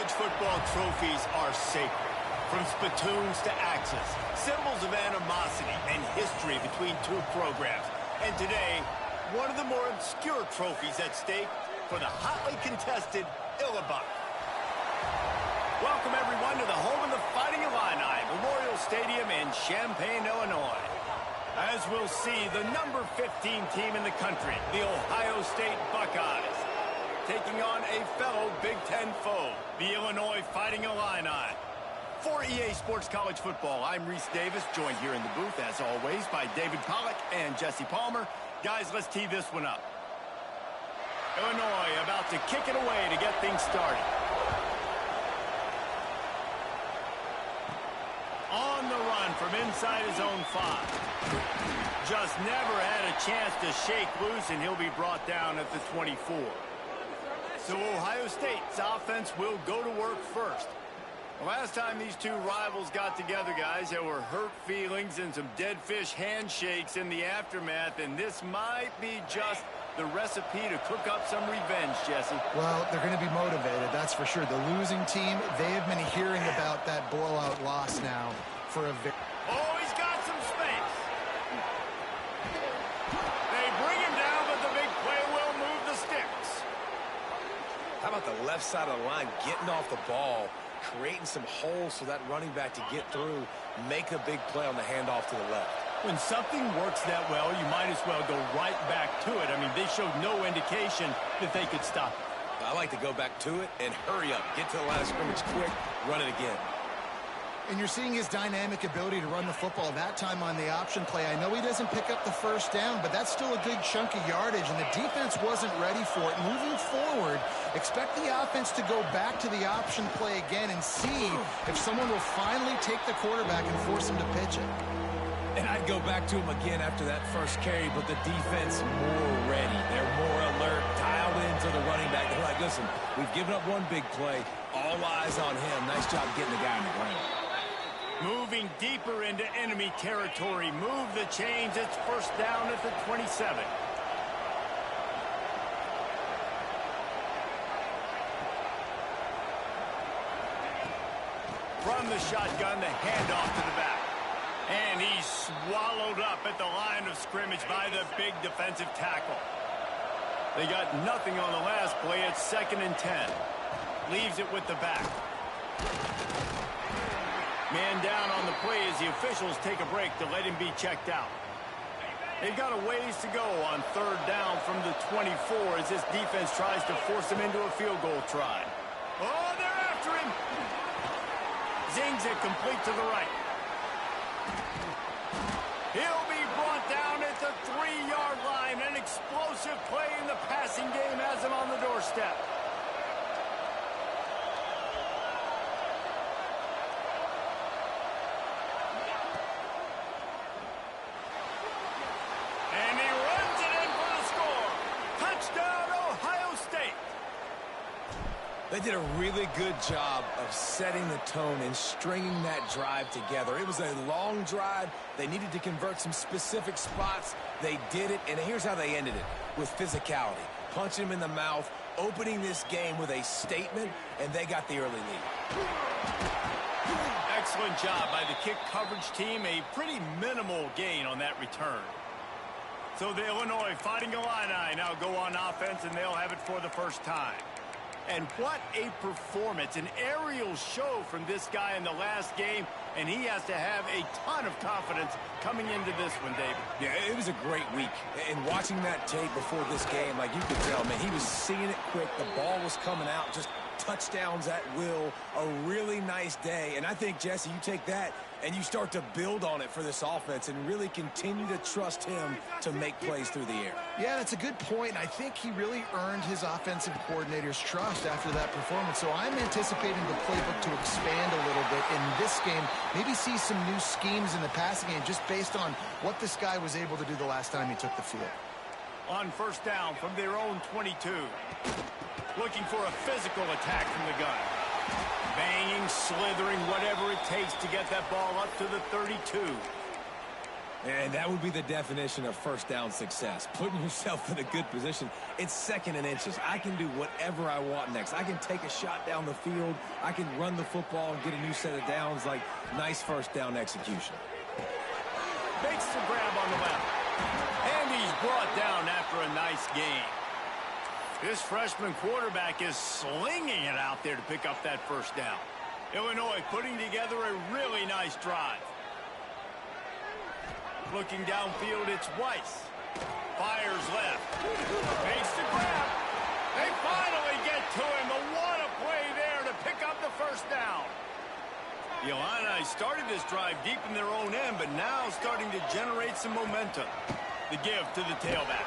College football trophies are sacred. From spittoons to axes, symbols of animosity and history between two programs. And today, one of the more obscure trophies at stake for the hotly contested Illinois. Welcome, everyone, to the home of the Fighting Illini, Memorial Stadium in Champaign, Illinois. As we'll see, the number 15 team in the country, the Ohio State Buckeyes, taking on a fellow Big Ten foe, the Illinois Fighting Illini. For EA Sports College Football, I'm Reese Davis, joined here in the booth, as always, by David Pollack and Jesse Palmer. Guys, let's tee this one up. Illinois about to kick it away to get things started. On the run from inside his own 5. Just never had a chance to shake loose, and he'll be brought down at the 24. So Ohio State's offense will go to work first. Last time these two rivals got together, guys, there were hurt feelings and some dead fish handshakes in the aftermath, and this might be just the recipe to cook up some revenge, Jesse. Well, they're going to be motivated, that's for sure. The losing team, they have been hearing about that blowout loss now for a victory. Oh, he's got some space. They bring him down, but the big play will move the sticks. How about the left side of the line getting off the ball, creating some holes for that running back to get through, make a big play on the handoff to the left. When something works that well, you might as well go right back to it. I mean, they showed no indication that they could stop it. I like to go back to it and hurry up. Get to the line of scrimmage quick, run it again. And you're seeing his dynamic ability to run the football. That time on the option play, I know he doesn't pick up the first down, but that's still a good chunk of yardage, and the defense wasn't ready for it. Moving forward, expect the offense to go back to the option play again and see if someone will finally take the quarterback and force him to pitch it. And I'd go back to him again after that first carry, but the defense more ready. They're more alert, dialed into the running back. They're like, listen, we've given up one big play. All eyes on him. Nice job getting the guy on the ground. Moving deeper into enemy territory. Move the chains. It's first down at the 27. From the shotgun, the handoff to the back. And he's swallowed up at the line of scrimmage by the big defensive tackle. They got nothing on the last play. It's 2nd and 10. Leaves it with the back. Man down on the play as the officials take a break to let him be checked out. They've got a ways to go on 3rd down from the 24 as this defense tries to force him into a field goal try. Oh, they're after him. Zings it complete to the right. He'll be brought down at the 3-yard line. An explosive play in the passing game has him on the doorstep. And he runs it in for the score. Touchdown, Ohio State. They did a really good job of setting the tone and stringing that drive together. It was a long drive. They needed to convert some specific spots. They did it, and here's how they ended it, with physicality. Punching him in the mouth, opening this game with a statement, and they got the early lead. Excellent job by the kick coverage team. A pretty minimal gain on that return. So the Illinois Fighting Illini now go on offense, and they'll have it for the first time. And what a performance, an aerial show from this guy in the last game, and he has to have a ton of confidence coming into this one, David. Yeah, it was a great week. And watching that tape before this game, like you could tell, man, he was seeing it quick. The ball was coming out, just touchdowns at will. A really nice day. And I think, Jesse, you take that and you start to build on it for this offense and really continue to trust him to make plays through the air. Yeah, that's a good point. I think he really earned his offensive coordinator's trust after that performance. So I'm anticipating the playbook to expand a little bit in this game. Maybe see some new schemes in the passing game just based on what this guy was able to do the last time he took the field. On 1st down from their own 22. Looking for a physical attack from the gun. Banging, slithering, whatever it takes to get that ball up to the 32. And that would be the definition of first down success, putting yourself in a good position. It's 2nd and inches. I can do whatever I want next. I can take a shot down the field. I can run the football and get a new set of downs. Like, nice first down execution. Makes the grab on the left. And he's brought down after a nice gain. This freshman quarterback is slinging it out there to pick up that first down. Illinois putting together a really nice drive. Looking downfield, it's Weiss. Fires left. Makes the grab. They finally get to him. But what a play there to pick up the first down. The Illini started this drive deep in their own end, but now starting to generate some momentum. The give to the tailback.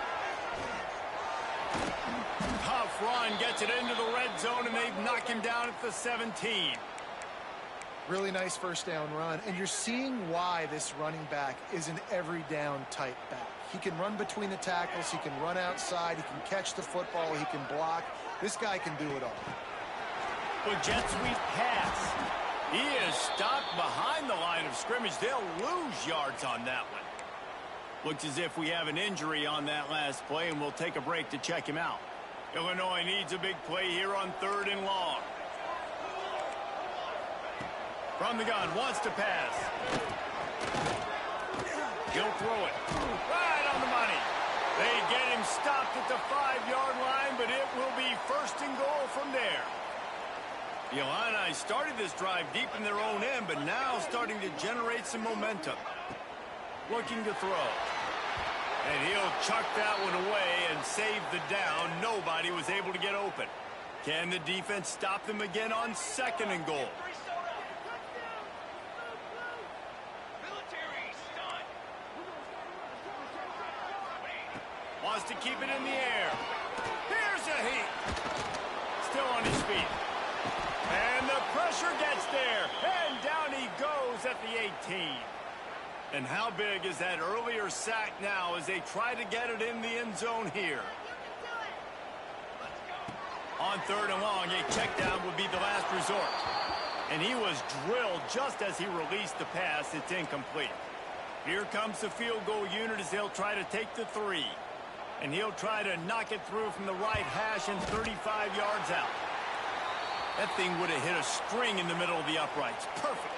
Tough run gets it into the red zone, and they've knocked him down at the 17. Really nice first down run, and you're seeing why this running back is an every down type back. He can run between the tackles, he can run outside, he can catch the football, he can block. This guy can do it all. Well, jet sweep pass. He is stopped behind the line of scrimmage. They'll lose yards on that one. Looks as if we have an injury on that last play, and we'll take a break to check him out. Illinois needs a big play here on 3rd and long. From the gun, wants to pass. He'll throw it. Right on the money. They get him stopped at the 5-yard line, but it will be 1st and goal from there. The Illini started this drive deep in their own end, but now starting to generate some momentum. Looking to throw. And he'll chuck that one away and save the down. Nobody was able to get open. Can the defense stop them again on 2nd and goal? Wants to keep it in the air. Here's a heat. Still on his feet. And the pressure gets there. And down he goes at the 18. And how big is that earlier sack now as they try to get it in the end zone here? On 3rd and long, a check down would be the last resort. And he was drilled just as he released the pass. It's incomplete. Here comes the field goal unit as they'll try to take the 3. And he'll try to knock it through from the right hash and 35 yards out. That thing would have hit a string in the middle of the uprights. Perfect.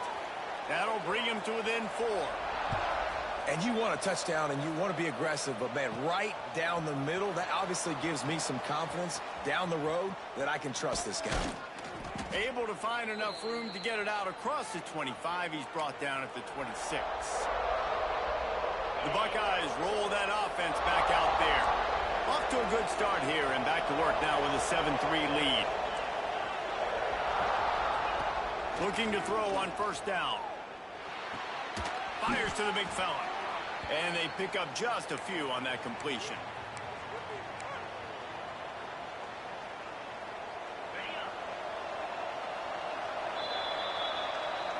That'll bring him to within 4. And you want a touchdown and you want to be aggressive, but, man, right down the middle, that obviously gives me some confidence down the road that I can trust this guy. Able to find enough room to get it out across the 25. He's brought down at the 26. The Buckeyes roll that offense back out there. Off to a good start here and back to work now with a 7-3 lead. Looking to throw on 1st down. Fires to the big fella. And they pick up just a few on that completion.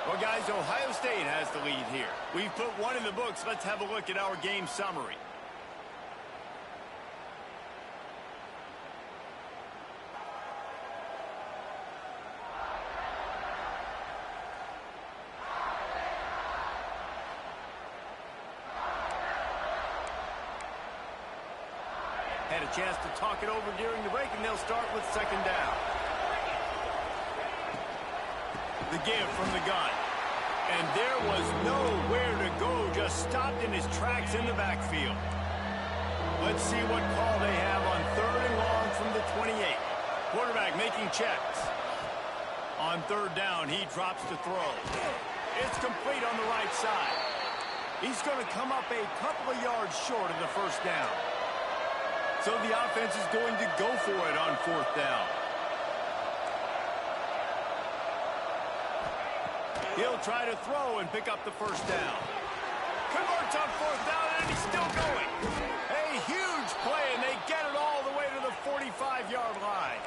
Well, guys, Ohio State has the lead here. We've put one in the books. Let's have a look at our game summary. Had a chance to talk it over during the break, and they'll start with 2nd down. The give from the gun. And there was nowhere to go, just stopped in his tracks in the backfield. Let's see what call they have on 3rd and long from the 28. Quarterback making checks. On 3rd down, he drops to throw. It's complete on the right side. He's going to come up a couple of yards short of the 1st down. So the offense is going to go for it on 4th down. He'll try to throw and pick up the 1st down. Converts on 4th down, and he's still going. A huge play, and they get it all the way to the 45-yard line.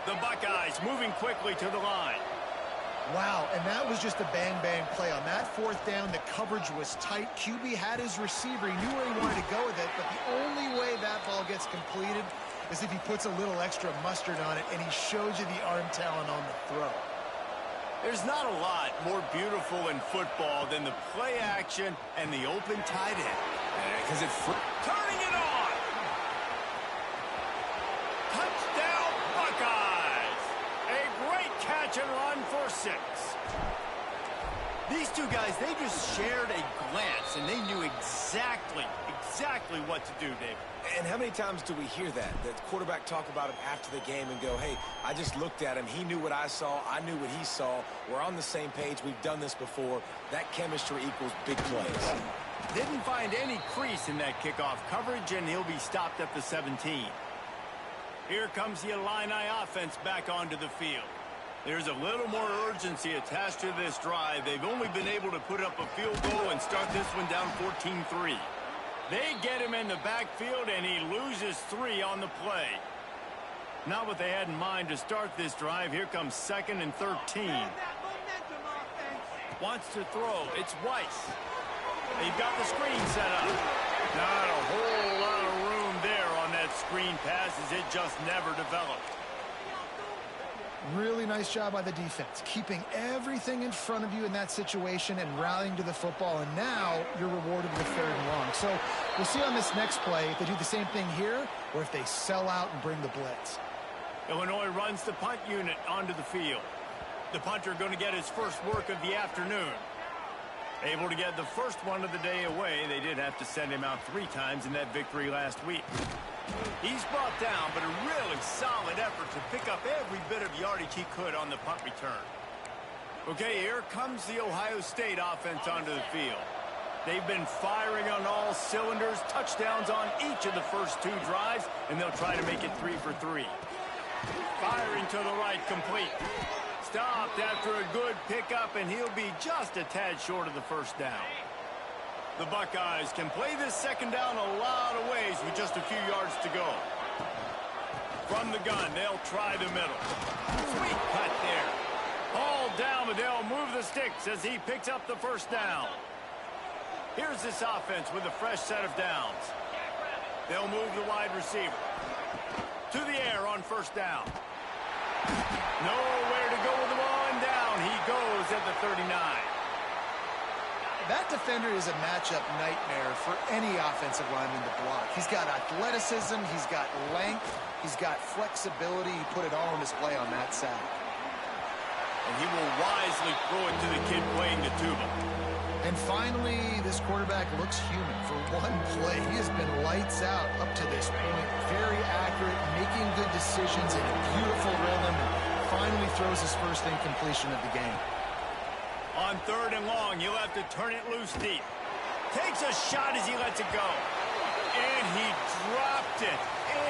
The Buckeyes moving quickly to the line. Wow, and that was just a bang-bang play. On that 4th down, the coverage was tight. QB had his receiver. He knew where he wanted to go with it, but the only way that ball gets completed is if he puts a little extra mustard on it, and he shows you the arm talent on the throw. There's not a lot more beautiful in football than the play action and the open tight end. Because Turning it on! Touchdown, Buckeyes! A great catch and run for 6. These two guys, they just shared a glance, and they knew exactly what to do, David. And how many times do we hear that? The quarterback talk about it after the game and go, hey, I just looked at him. He knew what I saw. I knew what he saw. We're on the same page. We've done this before. That chemistry equals big plays. Didn't find any crease in that kickoff coverage, and he'll be stopped at the 17. Here comes the Illini offense back onto the field. There's a little more urgency attached to this drive. They've only been able to put up a field goal and start this one down 14-3. They get him in the backfield, and he loses 3 on the play. Not what they had in mind to start this drive. Here comes 2nd and 13. Wants to throw. It's Weiss. They've got the screen set up. Not a whole lot of room there on that screen pass as it just never developed. Really nice job by the defense, keeping everything in front of you in that situation and rallying to the football, and now you're rewarded with 3rd and long. So we'll see on this next play if they do the same thing here or if they sell out and bring the blitz. Illinois runs the punt unit onto the field. The punter going to get his first work of the afternoon. Able to get the first one of the day away. They did have to send him out 3 times in that victory last week. He's brought down, but a really solid effort to pick up every bit of yardage he could on the punt return. Okay, here comes the Ohio State offense onto the field. They've been firing on all cylinders, touchdowns on each of the first 2 drives, and they'll try to make it 3 for 3. Firing to the right, complete. Stopped after a good pickup, and he'll be just a tad short of the first down. The Buckeyes can play this 2nd down a lot of ways with just a few yards to go. From the gun, they'll try the middle. Sweet cut there. All down, but they'll move the sticks as he picks up the first down. Here's this offense with a fresh set of downs. They'll move the wide receiver. To the air on 1st down. Nowhere to go with the ball, and down he goes at the 39. That defender is a matchup nightmare for any offensive lineman to block. He's got athleticism, he's got length, he's got flexibility. He put it all on display on that sack. And he will wisely throw it to the kid playing the tuba. And finally, this quarterback looks human for one play. He has been lights out up to this point. Very accurate, making good decisions in a beautiful rhythm, and finally throws his first incompletion of the game. On 3rd and long, he'll have to turn it loose deep. Takes a shot as he lets it go. And he dropped it.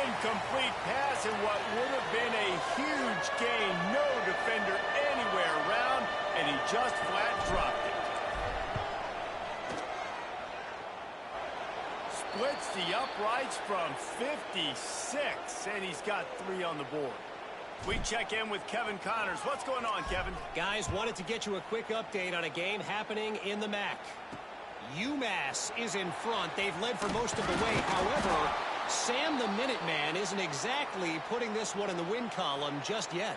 Incomplete pass in what would have been a huge gain. No defender anywhere around, and he just flat dropped it. Splits the uprights from 56, and he's got 3 on the board. We check in with Kevin Connors. What's going on, Kevin? Guys, wanted to get you a quick update on a game happening in the MAC. UMass is in front. They've led for most of the way. However, Sam the Minuteman isn't exactly putting this one in the win column just yet.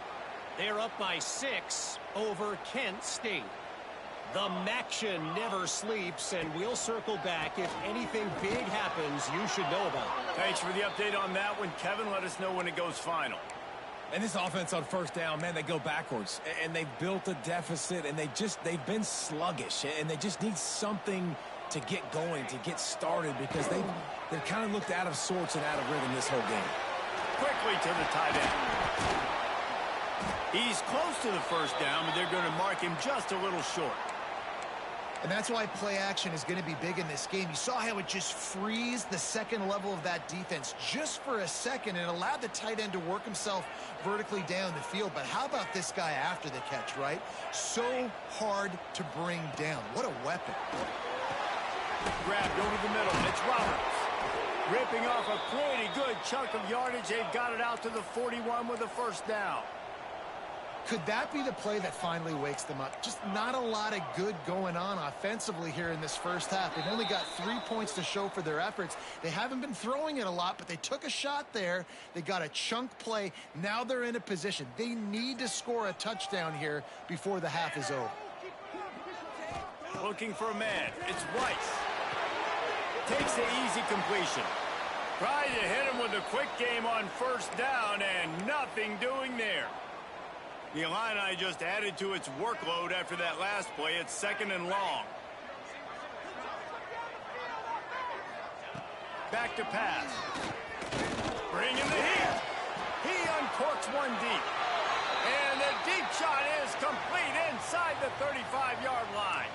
They're up by 6 over Kent State. The Maction never sleeps, and we'll circle back. If anything big happens, you should know about it. Thanks for the update on that one, Kevin. Let us know when it goes final. And this offense on 1st down, man, they go backwards. And they've built a deficit, and they've been sluggish. And they just need something to get going, to get started, because they've kind of looked out of sorts and out of rhythm this whole game. Quickly to the tight end. He's close to the 1st down, but they're going to mark him just a little short. And that's why play action is going to be big in this game. You saw how it just frees the 2nd level of that defense just for a second and allowed the tight end to work himself vertically down the field. But how about this guy after the catch, right? So hard to bring down. What a weapon. Grabbed over the middle. It's Roberts. Ripping off a pretty good chunk of yardage. They've got it out to the 41 with a 1st down. Could that be the play that finally wakes them up? Just not a lot of good going on offensively here in this first half. They've only got 3 points to show for their efforts. They haven't been throwing it a lot, but they took a shot there. They got a chunk play. Now they're in a position. They need to score a touchdown here before the half is over. Looking for a man. It's Weiss. Takes the easy completion. Tried to hit him with a quick game on first down, and nothing doing there. The Illini just added to its workload after that last play. It's 2nd and long. Back to pass. Bringing the heat. He uncorks one deep. And the deep shot is complete inside the 35-yard line.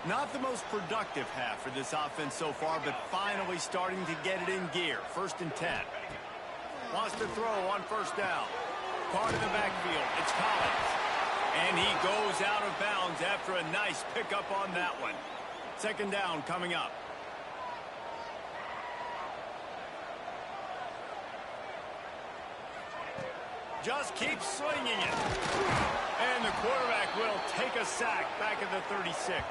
Not the most productive half for this offense so far, but finally starting to get it in gear. 1st and 10. Wants to throw on first down. Caught in the backfield. It's Collins. And he goes out of bounds after a nice pickup on that one. 2nd down coming up. Just keep slinging it. And the quarterback will take a sack back at the 36.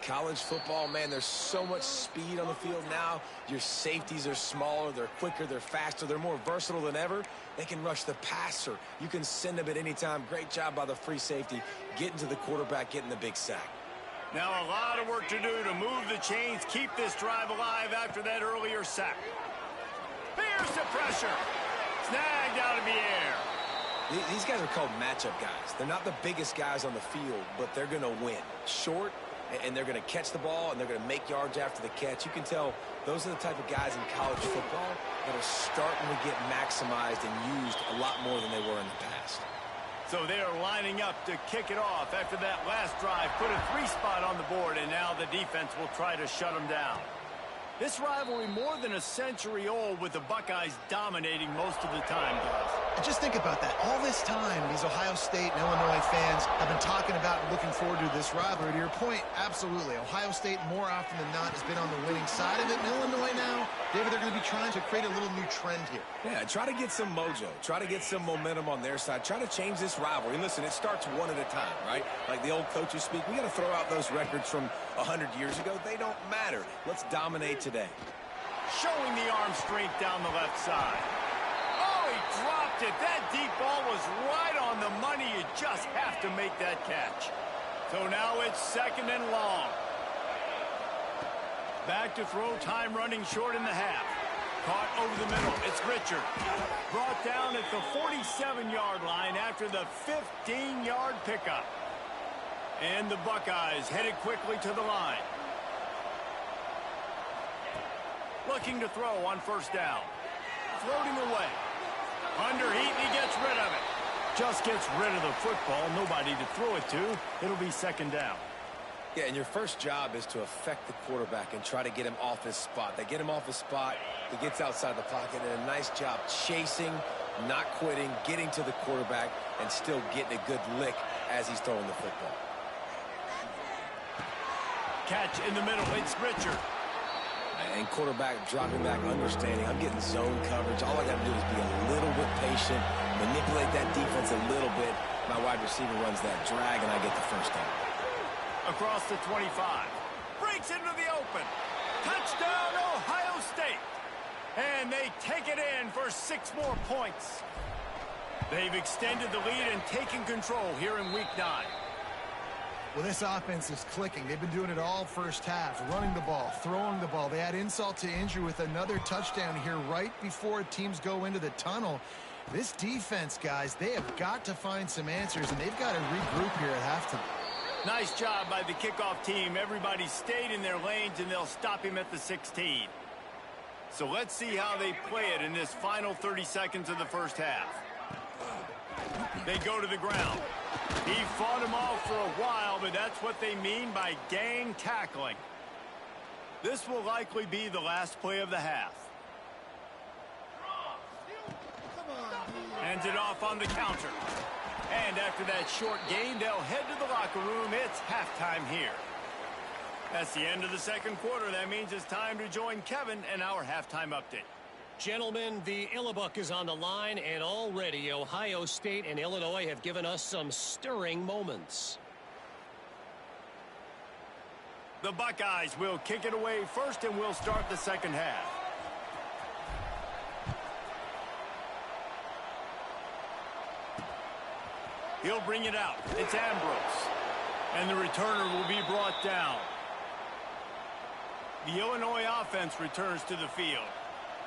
College football, man, there's so much speed on the field now. Your safeties are smaller, they're quicker, they're faster, they're more versatile than ever. They can rush the passer. You can send them at any time. Great job by the free safety, getting to the quarterback, getting the big sack. Now a lot of work to do to move the chains, keep this drive alive after that earlier sack. Here's the pressure. Snagged out of the air. These guys are called matchup guys. They're not the biggest guys on the field, but they're going to win. Short, and they're going to catch the ball, and they're going to make yards after the catch. You can tell those are the type of guys in college football that are starting to get maximized and used a lot more than they were in the past. So they are lining up to kick it off after that last drive. Put a 3-spot on the board, and now the defense will try to shut them down. This rivalry more than a century old, with the Buckeyes dominating most of the time, guys. And just think about that. All this time, these Ohio State and Illinois fans have been talking about and looking forward to this rivalry. To your point, absolutely. Ohio State, more often than not, has been on the winning side of it. And Illinois now, David, they're going to be trying to create a little new trend here. Yeah, try to get some mojo. Try to get some momentum on their side. Try to change this rivalry. Listen, it starts one at a time, right? Like the old coaches speak, we got to throw out those records from 100 years ago. They don't matter. Let's dominate today. Showing the arm strength down the left side. Oh, he dropped it. That deep ball was right on the money. You just have to make that catch. So now it's 2nd and long. Back to throw, time running short in the half. Caught over the middle. It's Richard. Brought down at the 47-yard line after the 15-yard pickup. And the Buckeyes headed quickly to the line. Looking to throw on first down. Floating away. Under heat, and he gets rid of it. Just gets rid of the football. Nobody to throw it to. It'll be 2nd down. Yeah, and your first job is to affect the quarterback and try to get him off his spot. They get him off his spot. He gets outside the pocket, and a nice job chasing, not quitting, getting to the quarterback, and still getting a good lick as he's throwing the football. Catch in the middle. It's Richard. And quarterback dropping back, understanding. I'm getting zone coverage. All I got to do is be a little bit patient, manipulate that defense a little bit. My wide receiver runs that drag, and I get the first down. Across the 25. Breaks into the open. Touchdown, Ohio State. And they take it in for 6 more points. They've extended the lead and taken control here in Week 9. Well, this offense is clicking. They've been doing it all first half, running the ball, throwing the ball. They add insult to injury with another touchdown here right before teams go into the tunnel. This defense, guys, they have got to find some answers, and they've got to regroup here at halftime. Nice job by the kickoff team. Everybody stayed in their lanes, and they'll stop him at the 16. So let's see how they play it in this final 30 seconds of the first half. They go to the ground. He fought him off for a while, but that's what they mean by gang tackling. This will likely be the last play of the half. Hands it off on the counter. And after that short gain, they'll head to the locker room. It's halftime here. That's the end of the second quarter. That means it's time to join Kevin and our halftime update. Gentlemen, the Illinois is on the line, and already Ohio State and Illinois have given us some stirring moments. The Buckeyes will kick it away first, and we'll start the second half. He'll bring it out. It's Ambrose. And the returner will be brought down. The Illinois offense returns to the field.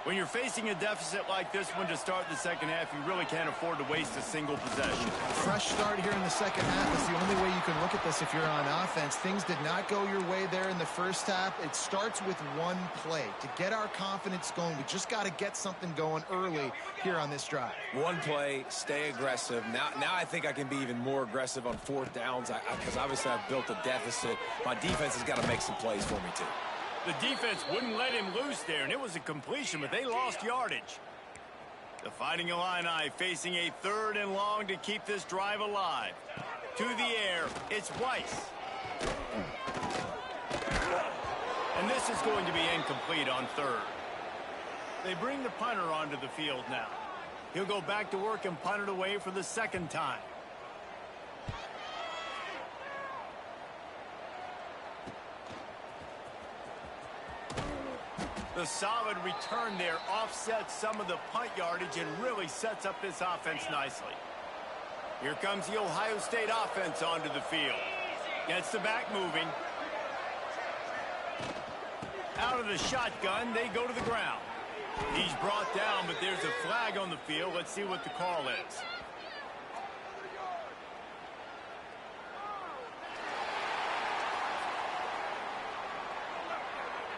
When you're facing a deficit like this one to start the second half, you really can't afford to waste a single possession. Fresh start here in the second half is the only way you can look at this if you're on offense. Things did not go your way there in the first half. It starts with one play. To get our confidence going, we just got to get something going early here on this drive. One play, stay aggressive. Now I think I can be even more aggressive on fourth downs because obviously I've built a deficit. My defense has got to make some plays for me too. The defense wouldn't let him loose there, and it was a completion, but they lost yardage. The Fighting Illini facing a 3rd and long to keep this drive alive. To the air, it's Weiss. And this is going to be incomplete on 3rd. They bring the punter onto the field now. He'll go back to work and punt it away for the 2nd time. The solid return there offsets some of the punt yardage and really sets up this offense nicely. Here comes the Ohio State offense onto the field. Gets the back moving. Out of the shotgun, they go to the ground. He's brought down, but there's a flag on the field. Let's see what the call is.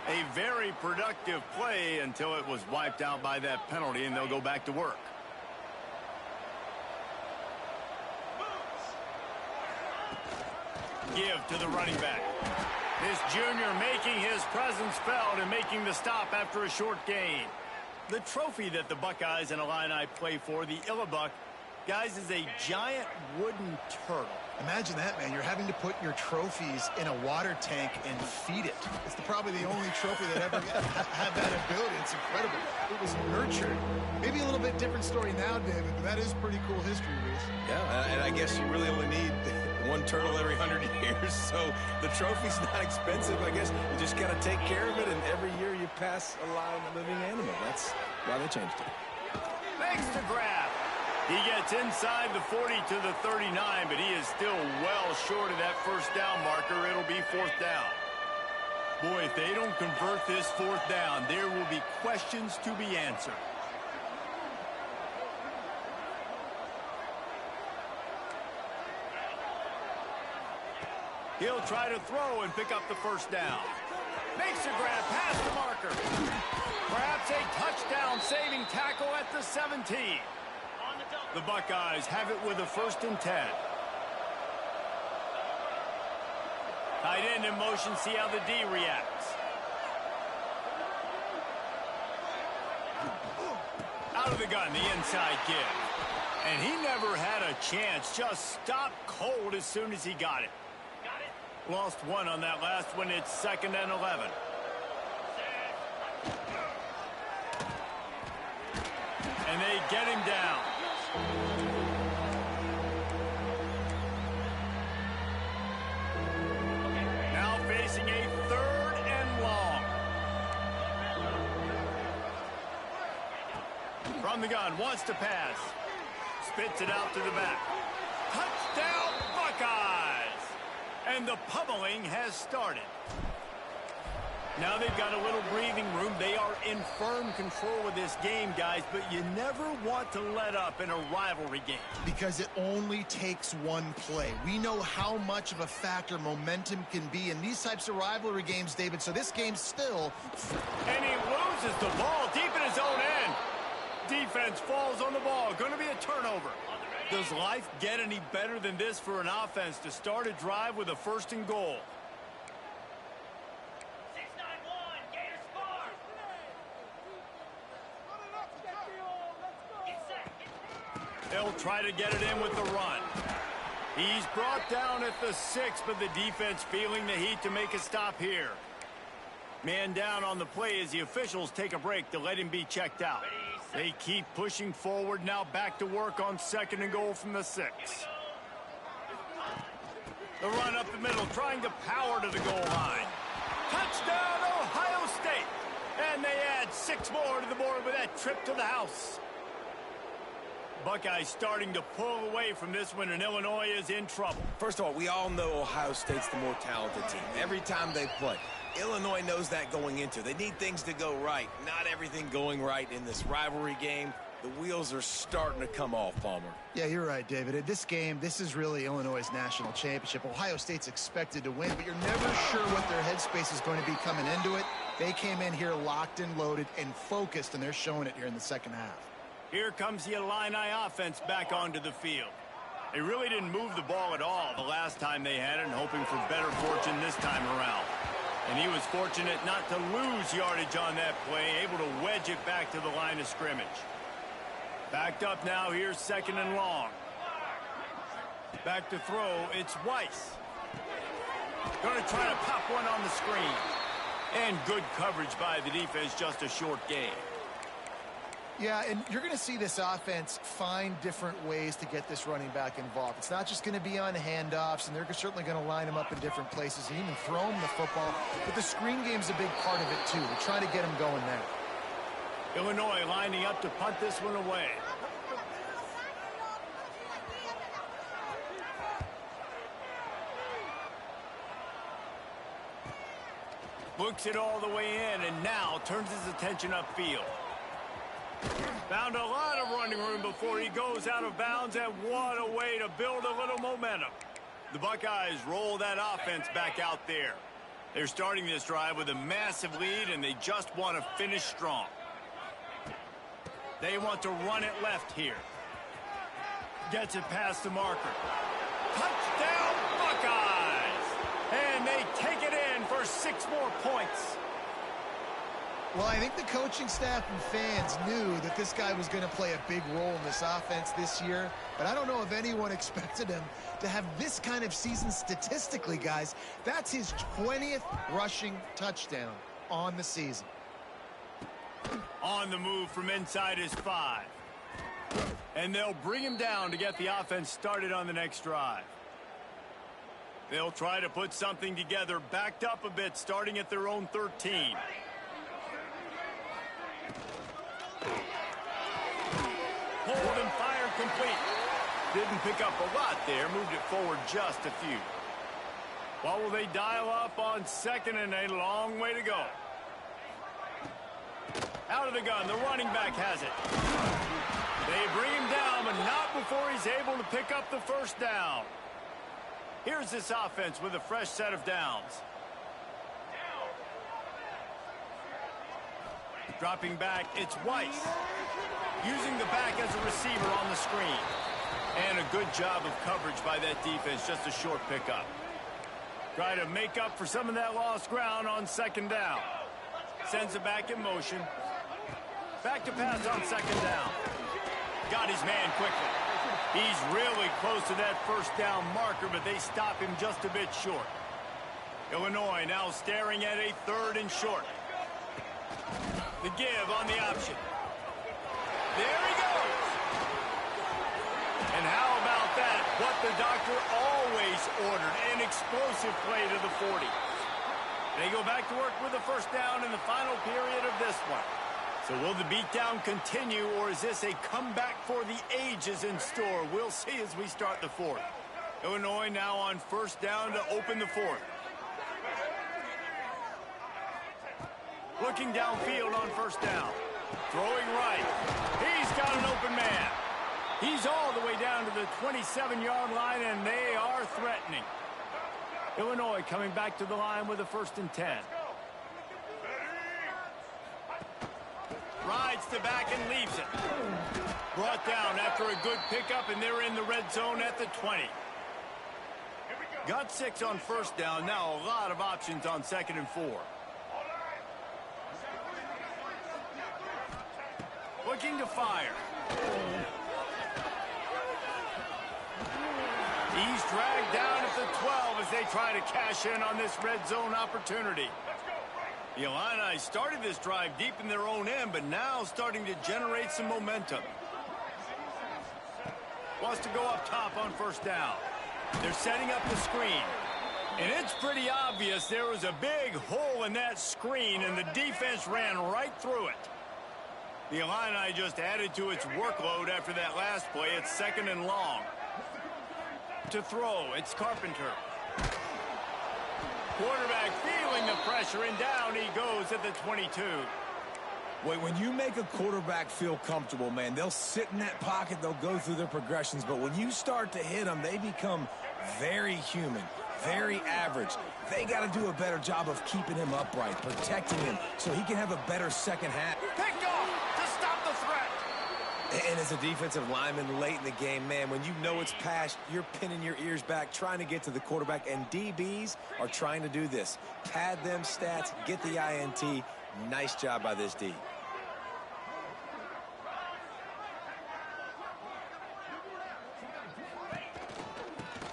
A very productive play until it was wiped out by that penalty, and they'll go back to work. Give to the running back. This junior making his presence felt and making the stop after a short gain. The trophy that the Buckeyes and Illini play for, the Illinois, guys, is a giant wooden turtle. Imagine that, man. You're having to put your trophies in a water tank and feed it. It's probably the only trophy that ever had that ability. It's incredible. It was nurtured. Maybe a little bit different story now, David, but that is pretty cool history, Reese. Yeah, and I guess you really only need one turtle every 100 years, so the trophy's not expensive. I guess you just got to take care of it, and every year you pass a living animal. That's why they changed it. Makes the grab. He gets inside the 40 to the 39, but he is still well short of that first down marker. It'll be 4th down. Boy, if they don't convert this 4th down, there will be questions to be answered. He'll try to throw and pick up the first down. Makes a grab past the marker. Perhaps a touchdown-saving tackle at the 17. The Buckeyes have it with a 1st and 10. Tight end in motion, see how the D reacts. Out of the gun, the inside give. And he never had a chance, just stopped cold as soon as he got it. Lost one on that last one, it's 2nd and 11. And they get him down. Now facing a 3rd and long. From the gun, wants to pass. Spits it out to the back. Touchdown, Buckeyes! And the pummeling has started. Now they've got a little breathing room. They are in firm control of this game, guys, but you never want to let up in a rivalry game. Because it only takes one play. We know how much of a factor momentum can be in these types of rivalry games, David, so this game's still... And he loses the ball deep in his own end. Defense falls on the ball. Going to be a turnover. Does life get any better than this for an offense to start a drive with a 1st and goal? They'll try to get it in with the run. He's brought down at the 6, but the defense feeling the heat to make a stop here. Man down on the play as the officials take a break to let him be checked out. They keep pushing forward, now back to work on 2nd and goal from the 6. The run up the middle, trying to power to the goal line. Touchdown, Ohio State! And they add 6 more to the board with that trip to the house. Buckeyes starting to pull away from this one, and Illinois is in trouble. First of all, we all know Ohio State's the more talented team. Every time they play, Illinois knows that going into. They need things to go right. Not everything going right in this rivalry game. The wheels are starting to come off, Palmer. Yeah, you're right, David. This game, this is really Illinois' national championship. Ohio State's expected to win, but you're never sure what their headspace is going to be coming into it. They came in here locked and loaded and focused, and they're showing it here in the second half. Here comes the Illini offense back onto the field. They really didn't move the ball at all the last time they had it, and hoping for better fortune this time around. And he was fortunate not to lose yardage on that play, able to wedge it back to the line of scrimmage. Backed up now, here's 2nd and long. Back to throw, it's Weiss. Going to try to pop one on the screen. And good coverage by the defense, just a short gain. Yeah, and you're going to see this offense find different ways to get this running back involved. It's not just going to be on handoffs, and they're certainly going to line him up in different places and even throw him the football. But the screen game's a big part of it, too. They're trying to get him going there. Illinois lining up to punt this one away. Looks it all the way in, and now turns his attention upfield. Found a lot of running room before he goes out of bounds, and what a way to build a little momentum. The Buckeyes roll that offense back out there. They're starting this drive with a massive lead, and they just want to finish strong. They want to run it left here. Gets it past the marker. Touchdown, Buckeyes! And they take it in for 6 more points. Well, I think the coaching staff and fans knew that this guy was going to play a big role in this offense this year, but I don't know if anyone expected him to have this kind of season statistically, guys. That's his 20th rushing touchdown on the season. On the move from inside his 5. And they'll bring him down to get the offense started on the next drive. They'll try to put something together, backed up a bit, starting at their own 13. Hold and fire complete. Didn't pick up a lot there, moved it forward just a few. What will they dial up on 2nd and a long way to go? Out of the gun, the running back has it. They bring him down, but not before he's able to pick up the first down. Here's this offense with a fresh set of downs. Dropping back, it's Weiss. Using the back as a receiver on the screen. And a good job of coverage by that defense, just a short pickup. Try to make up for some of that lost ground on 2nd down. Sends it back in motion. Back to pass on 2nd down. Got his man quickly. He's really close to that first down marker, but they stop him just a bit short. Illinois now staring at a 3rd and short. The give on the option. There he goes. And how about that? What the doctor always ordered, an explosive play to the 40. They go back to work with the first down in the final period of this one. So will the beatdown continue, or is this a comeback for the ages in store? We'll see as we start the 4th. Illinois now on 1st down to open the 4th. Looking downfield on 1st down. Throwing right. He's got an open man. He's all the way down to the 27-yard line, and they are threatening. Illinois coming back to the line with a 1st and 10. Rides the back and leaves it. Brought down after a good pickup, and they're in the red zone at the 20. Got 6 on 1st down. Now a lot of options on 2nd and 4. Looking to fire. He's dragged down at the 12 as they try to cash in on this red zone opportunity. The Illini started this drive deep in their own end, but now starting to generate some momentum. Wants to go up top on first down. They're setting up the screen. And it's pretty obvious there was a big hole in that screen, and the defense ran right through it. The Illini just added to its workload after that last play. It's 2nd and long. To throw, it's Carpenter. Quarterback feeling the pressure, and down he goes at the 22. Wait, when you make a quarterback feel comfortable, man, they'll sit in that pocket, they'll go through their progressions, but when you start to hit them, they become very human, very average. They got to do a better job of keeping him upright, protecting him, so he can have a better second half. Picked off to stop the threat. And as a defensive lineman late in the game, man, when you know it's past, you're pinning your ears back, trying to get to the quarterback, and DBs are trying to do this. Pad them stats, get the INT. Nice job by this D.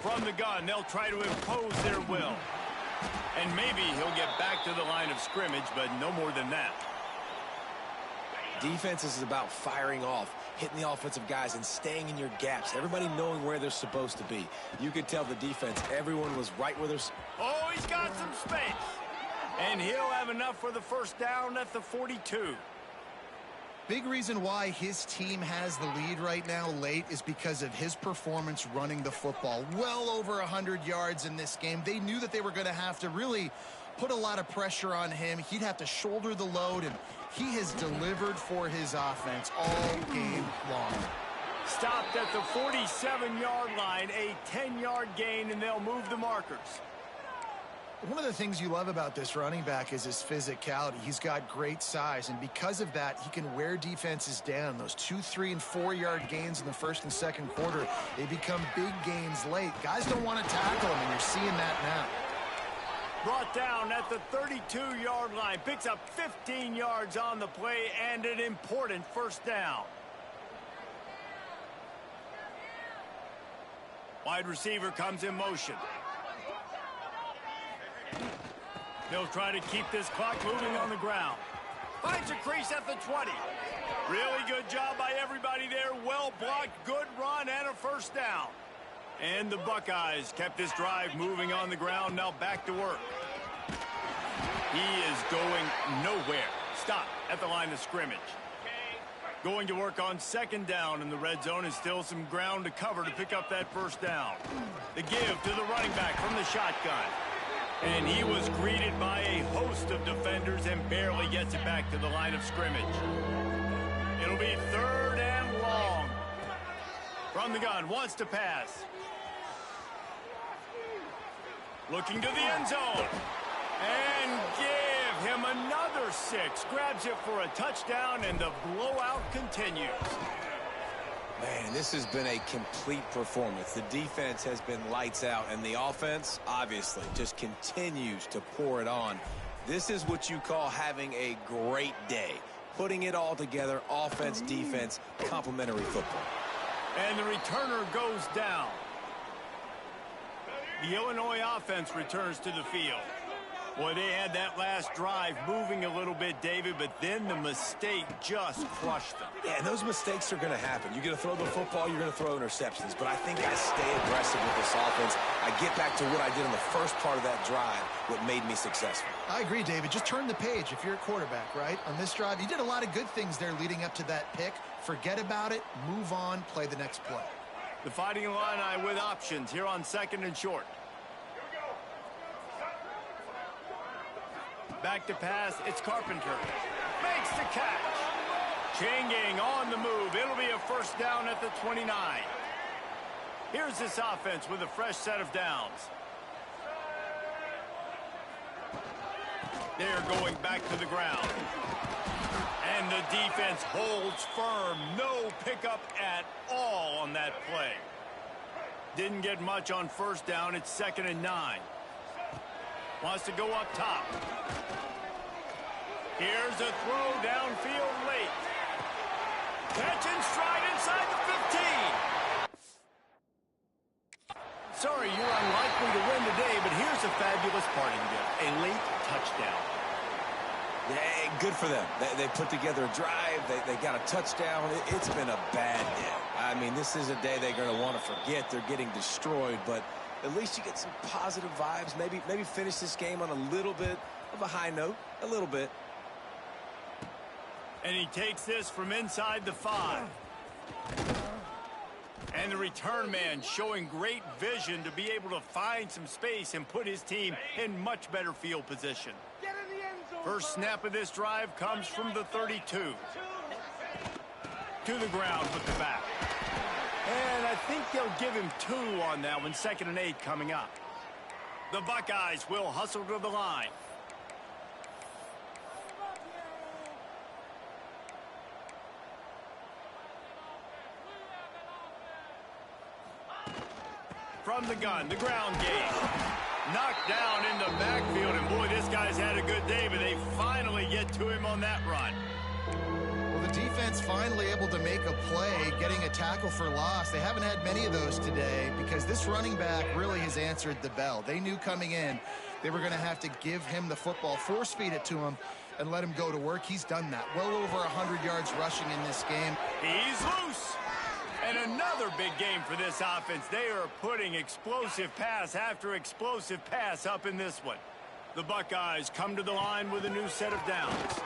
From the gun, they'll try to impose their will. And maybe he'll get back to the line of scrimmage, but no more than that. Defense is about firing off, hitting the offensive guys, and staying in your gaps. Everybody knowing where they're supposed to be. You could tell the defense, everyone was right where they're... Oh, he's got some space. And he'll have enough for the first down at the 42. Big reason why his team has the lead right now late is because of his performance running the football. Well over 100 yards in this game. They knew that they were going to have to really put a lot of pressure on him. He'd have to shoulder the load, and he has delivered for his offense all game long. Stopped at the 47-yard line, a 10-yard gain, and they'll move the markers. One of the things you love about this running back is his physicality. He's got great size, and because of that, he can wear defenses down. Those 2, 3, and 4-yard gains in the first and second quarter, they become big gains late. Guys don't want to tackle him, and you're seeing that now. Brought down at the 32-yard line. Picks up 15 yards on the play and an important first down. Wide receiver comes in motion. They'll try to keep this clock moving on the ground. Finds a crease at the 20. Really good job by everybody there. Well blocked, good run, and a first down. And the Buckeyes kept this drive moving on the ground. Now back to work. He is going nowhere. Stop at the line of scrimmage. Going to work on second down in the red zone, and still some ground to cover to pick up that first down. The give to the running back from the shotgun. And he was greeted by a host of defenders and barely gets it back to the line of scrimmage. It'll be 3rd and long. From the gun, wants to pass. Looking to the end zone. And give him another 6. Grabs it for a touchdown, and the blowout continues. Man, this has been a complete performance. The defense has been lights out, and the offense, obviously, just continues to pour it on. This is what you call having a great day. Putting it all together, offense, defense, complementary football. And the returner goes down. The Illinois offense returns to the field. Boy, they had that last drive moving a little bit, David, but then the mistake just crushed them. Yeah, and those mistakes are going to happen. You're going to throw the football, you're going to throw interceptions. But I think I stay aggressive with this offense. I get back to what I did in the first part of that drive, what made me successful. I agree, David. Just turn the page if you're a quarterback, right? On this drive, you did a lot of good things there leading up to that pick. Forget about it, move on, play the next play. The Fighting Illini with options here on 2nd and short. Back to pass, it's Carpenter. Makes the catch. Changing on the move. It'll be a first down at the 29. Here's this offense with a fresh set of downs. They're going back to the ground. And the defense holds firm. No pickup at all on that play. Didn't get much on first down. It's 2nd and 9. Wants to go up top. Here's a throw downfield late. Catch and stride inside the 15. Sorry, you're unlikely to win today, but here's a fabulous parting gift. A late touchdown. Yeah, good for them. They put together a drive. They got a touchdown. It's been a bad day. I mean, this is a day they're going to want to forget. They're getting destroyed, but at least you get some positive vibes. Maybe finish this game on a little bit of a high note. A little bit. And he takes this from inside the 5. And the return man showing great vision to be able to find some space and put his team in much better field position. First snap of this drive comes from the 32. To the ground with the back. And I think they'll give him 2 on that one. 2nd and 8 coming up. The Buckeyes will hustle to the line. From the gun, the ground game. Knocked down in the backfield, and boy, this guy's had a good day, but they finally get to him on that run. Well, the defense finally able to make a play, getting a tackle for loss. They haven't had many of those today because this running back really has answered the bell. They knew coming in they were going to have to give him the football, force feed it to him, and let him go to work. He's done that. Well over 100 yards rushing in this game. He's loose. And another big game for this offense. They are putting explosive pass after explosive pass up in this one. The Buckeyes come to the line with a new set of downs.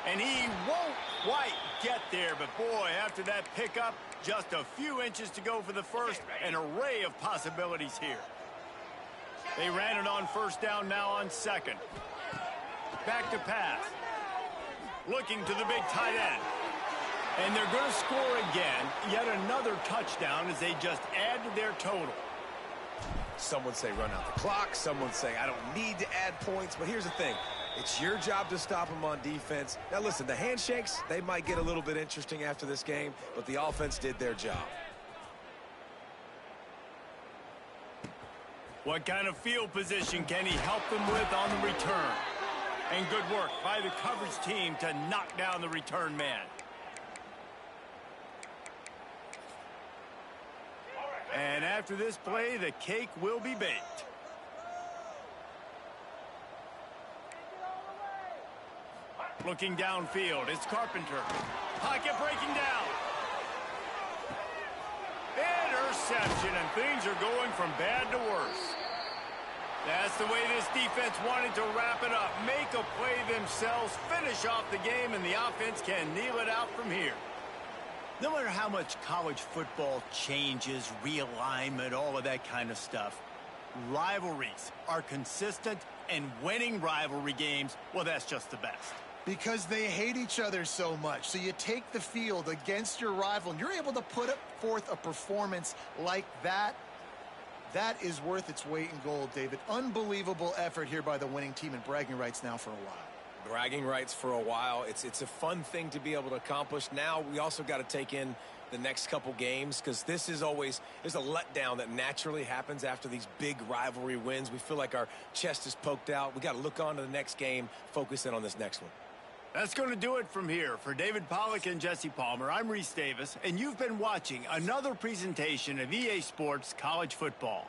And he won't quite get there, but boy, after that pickup, just a few inches to go for the first. An array of possibilities here. They ran it on first down, now on 2nd. Back to pass. Looking to the big tight end. And they're going to score again. Yet another touchdown as they just add to their total. Some would say run out the clock. Some would say I don't need to add points. But here's the thing. It's your job to stop them on defense. Now, listen, the handshakes, they might get a little bit interesting after this game, but the offense did their job. What kind of field position can he help them with on the return? And good work by the coverage team to knock down the return man. And after this play, the cake will be baked. Looking downfield, it's Carpenter. Pocket breaking down. Interception, and things are going from bad to worse. That's the way this defense wanted to wrap it up. Make a play themselves, finish off the game, and the offense can kneel it out from here. No matter how much college football changes, realignment, all of that kind of stuff, rivalries are consistent, and winning rivalry games, well, that's just the best. Because they hate each other so much. So you take the field against your rival, and you're able to put forth a performance like that. That is worth its weight in gold, David. Unbelievable effort here by the winning team, and bragging rights now for a while. Bragging rights for a while. It's a fun thing to be able to accomplish. Now we also got to take in the next couple games, because this is always, there's a letdown that naturally happens after these big rivalry wins. We feel like our chest is poked out. We got to look on to the next game, focus in on this next one. That's going to do it from here. For David Pollack and Jesse Palmer, I'm Reese Davis, and you've been watching another presentation of EA Sports College Football.